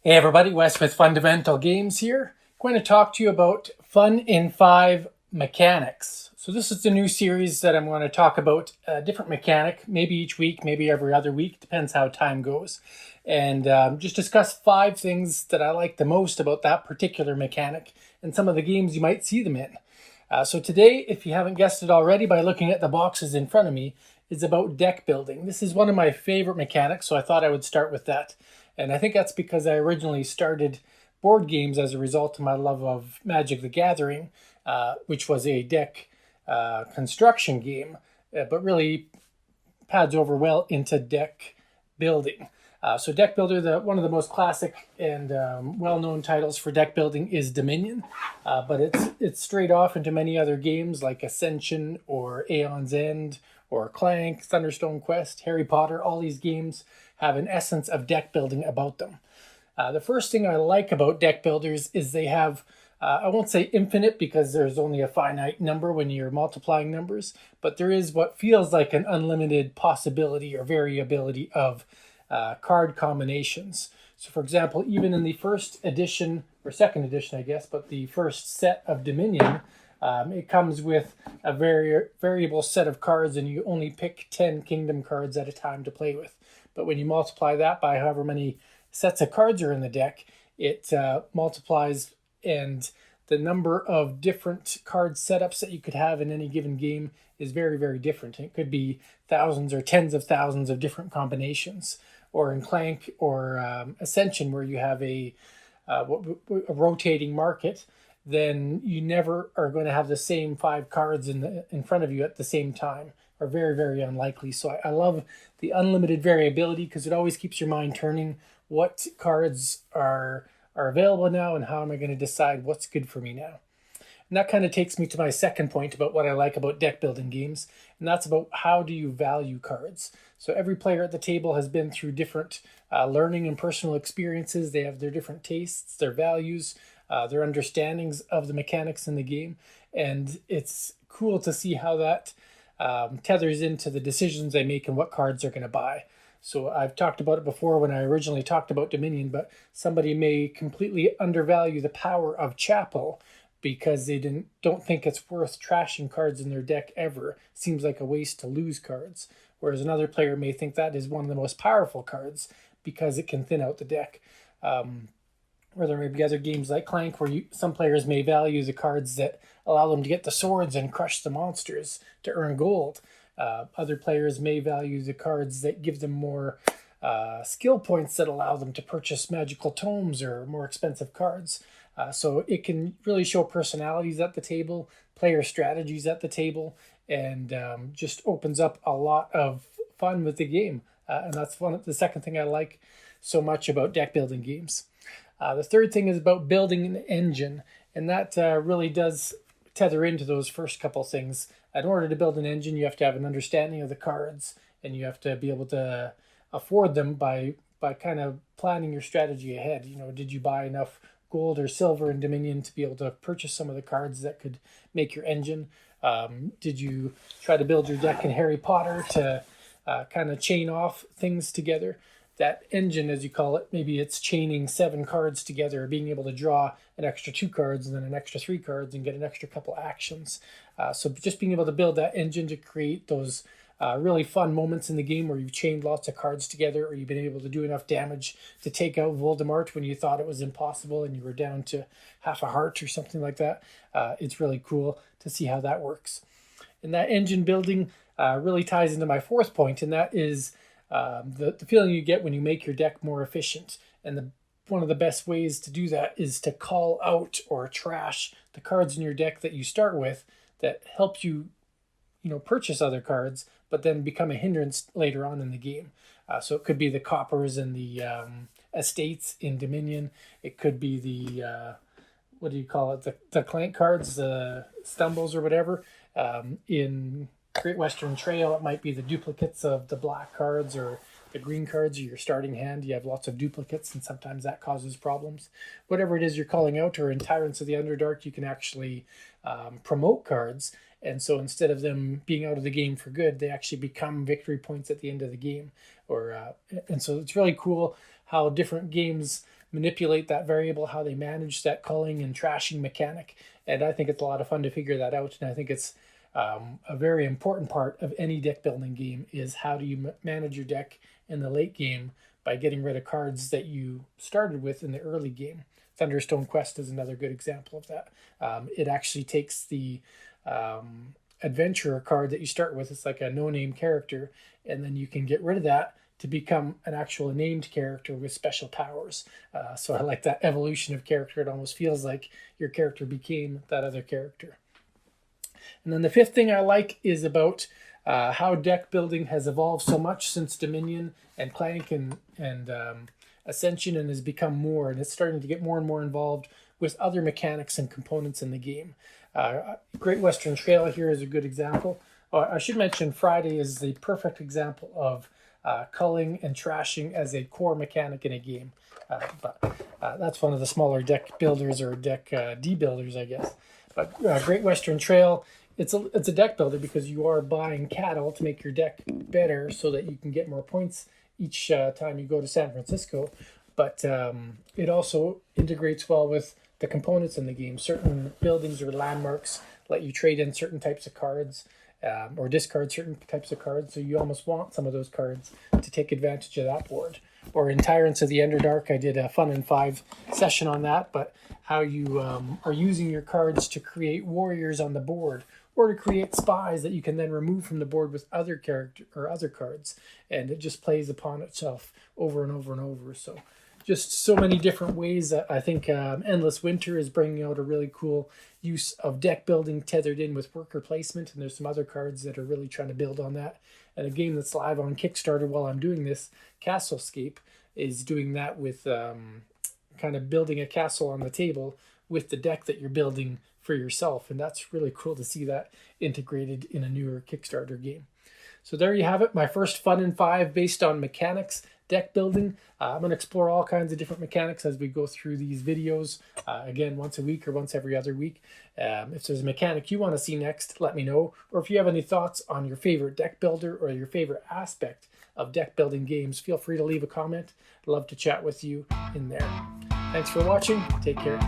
Hey everybody, Wes with Fundamental Games here. Going to talk to you about Fun in 5 mechanics. So this is the new series that I'm going to talk about a different mechanic, maybe each week, maybe every other week, depends how time goes. And just discuss 5 things that I like the most about that particular mechanic and some of the games you might see them in. So today, if you haven't guessed it already by looking at the boxes in front of me, is about deck building. This is one of my favorite mechanics, so I thought I would start with that. And I think that's because I originally started board games as a result of my love of Magic the Gathering, which was a deck construction game, but really pads over well into deck building. So Deck Builder, one of the most classic and well-known titles for deck building is Dominion, but it's straight off into many other games like Ascension or Aeon's End or Clank, Thunderstone Quest, Harry Potter. All these games have an essence of deck building about them. The first thing I like about deck builders is they have, I won't say infinite because there's only a finite number when you're multiplying numbers, but there is what feels like an unlimited possibility or variability of card combinations. So, for example, even in the first edition, or second edition, I guess, but the first set of Dominion, it comes with a variable set of cards, and you only pick 10 kingdom cards at a time to play with. But when you multiply that by however many sets of cards are in the deck, it multiplies, and the number of different card setups that you could have in any given game is very, very different. It could be thousands or tens of thousands of different combinations. Or in Clank or Ascension, where you have a rotating market, then you never are going to have the same 5 cards in front of you at the same time, or very, very unlikely. So I love the unlimited variability because it always keeps your mind turning. What cards are available now, and how am I going to decide what's good for me now? And that kind of takes me to my second point about what I like about deck building games, and that's about how do you value cards. So every player at the table has been through different learning and personal experiences. They have their different tastes, their values, their understandings of the mechanics in the game, and it's cool to see how that tethers into the decisions they make and what cards they're going to buy. So I've talked about it before when I originally talked about Dominion, but somebody may completely undervalue the power of Chapel because they don't think it's worth trashing cards in their deck ever. Seems like a waste to lose cards. Whereas another player may think that is one of the most powerful cards because it can thin out the deck. Or there may be other games like Clank where some players may value the cards that allow them to get the swords and crush the monsters to earn gold. Other players may value the cards that give them more skill points that allow them to purchase magical tomes or more expensive cards. So it can really show personalities at the table, player strategies at the table, and just opens up a lot of fun with the game. And that's the second thing I like so much about deck building games. The third thing is about building an engine, and that really does tether into those first couple things. In order to build an engine, you have to have an understanding of the cards, and you have to be able to afford them by kind of planning your strategy ahead. You know, did you buy enough gold or silver in Dominion to be able to purchase some of the cards that could make your engine? Did you try to build your deck in Harry Potter to kind of chain off things together? That engine, as you call it, maybe it's chaining 7 cards together, being able to draw an extra 2 cards and then an extra 3 cards and get an extra couple actions. So just being able to build that engine to create those really fun moments in the game where you've chained lots of cards together, or you've been able to do enough damage to take out Voldemort when you thought it was impossible and you were down to half a heart or something like that. It's really cool to see how that works. And that engine building really ties into my fourth point, and that is the feeling you get when you make your deck more efficient. And one of the best ways to do that is to call out or trash the cards in your deck that you start with that help you, purchase other cards, but then become a hindrance later on in the game. So it could be the coppers and the estates in Dominion. It could be the what do you call it? The clank cards, the stumbles or whatever. In Great Western Trail, it might be the duplicates of the black cards or the green cards or your starting hand. You have lots of duplicates, and sometimes that causes problems. Whatever it is you're calling out, or in Tyrants of the Underdark, you can actually promote cards. And so instead of them being out of the game for good, they actually become victory points at the end of the game. And so it's really cool how different games manipulate that variable, how they manage that culling and trashing mechanic. And I think it's a lot of fun to figure that out. And I think it's a very important part of any deck building game is how do you manage your deck in the late game by getting rid of cards that you started with in the early game. Thunderstone Quest is another good example of that. It actually takes the adventurer card that you start with. It's like a no-name character, and then you can get rid of that to become an actual named character with special powers. So I like that evolution of character. It almost feels like your character became that other character. And then the fifth thing I like is about how deck building has evolved so much since Dominion and Clank and Ascension, and has become more, and it's starting to get more and more involved with other mechanics and components in the game. Great Western Trail here is a good example. I should mention Friday is the perfect example of culling and trashing as a core mechanic in a game. But that's one of the smaller deck builders or deck debuilders, I guess. But Great Western Trail, it's a deck builder because you are buying cattle to make your deck better so that you can get more points each time you go to San Francisco. But it also integrates well with the components in the game. Certain buildings or landmarks let you trade in certain types of cards or discard certain types of cards. So you almost want some of those cards to take advantage of that board. Or in Tyrants of the Underdark, I did a Fun in 5 session on that, but how you are using your cards to create warriors on the board, or to create spies that you can then remove from the board with other character or other cards, and it just plays upon itself over and over and over. So just so many different ways. I think Endless Winter is bringing out a really cool use of deck building tethered in with worker placement, and there's some other cards that are really trying to build on that. And a game that's live on Kickstarter while I'm doing this, Castlescape, is doing that with kind of building a castle on the table with the deck that you're building for yourself. And that's really cool to see that integrated in a newer Kickstarter game. So there you have it, my first Fun in 5 based on mechanics, deck building. I'm going to explore all kinds of different mechanics as we go through these videos, again, once a week or once every other week. If there's a mechanic you want to see next, let me know. Or if you have any thoughts on your favorite deck builder or your favorite aspect of deck building games, feel free to leave a comment. I'd love to chat with you in there. Thanks for watching. Take care.